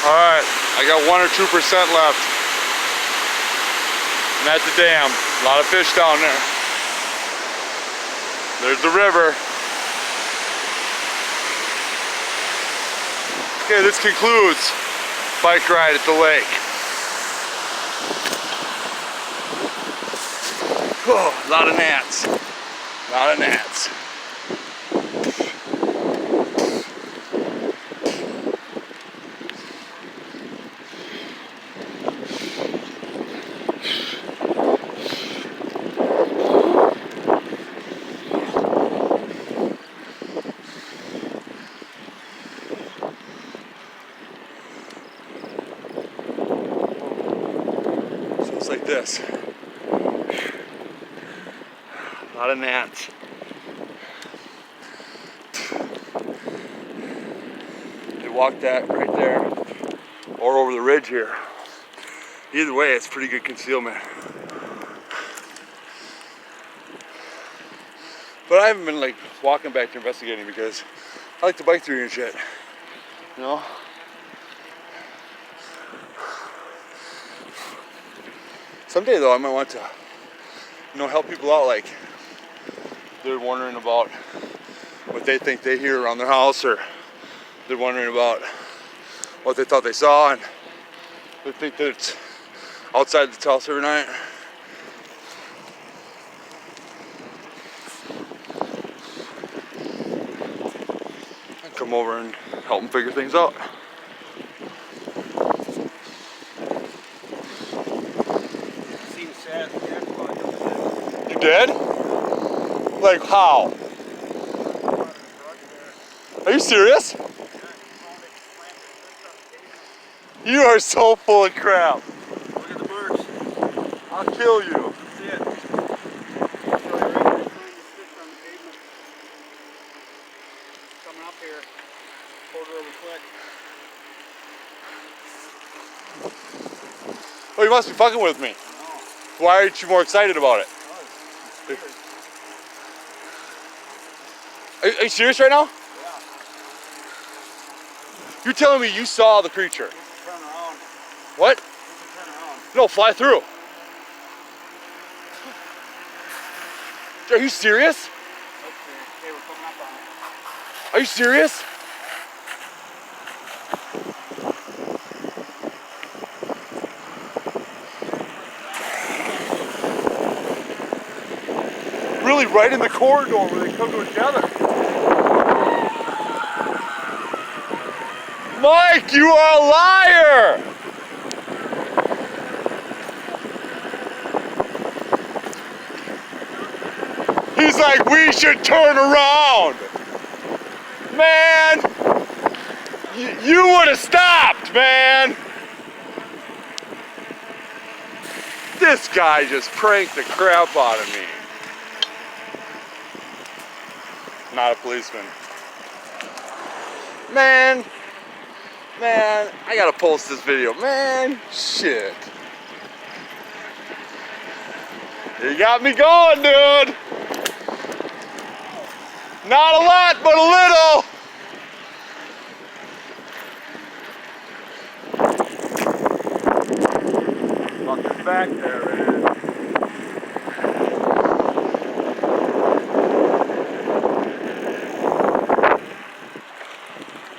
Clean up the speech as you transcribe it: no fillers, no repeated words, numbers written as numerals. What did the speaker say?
Alright, I got 1 or 2% left. I'm at the dam. A lot of fish down there. There's the river. Okay, this concludes bike ride at the lake. Oh, a lot of gnats. A lot of gnats. So it's like this. A lot of gnats. You walk that right there or over the ridge here. Either way, it's pretty good concealment. But I haven't been like walking back to investigating because I like to bike through here and shit. You know? Someday though, I might want to, help people out, like they're wondering about what they think they hear around their house, or they're wondering about what they thought they saw and they think that it's outside the house every night. I come over and help them figure things out. You did? Like how? Are you serious? You are so full of crap. Look at the birds. I'll kill you. That's it. Coming up here, quarter of a foot. Oh, you must be fucking with me. No. Why aren't you more excited about it? Are you serious right now? Yeah. You're telling me you saw the creature? Turn around. What? Turn around. No, fly through. Are you serious? Okay, we're coming up on it. Are you serious? Really right in the corridor where they come together. Mike, you are a liar! He's like, we should turn around. Man, you would have stopped, man. This guy just pranked the crap out of me. Not a policeman. Man, I gotta post this video, man. Shit. You got me going, dude. Not a lot, but a little. Fuck this back there, man.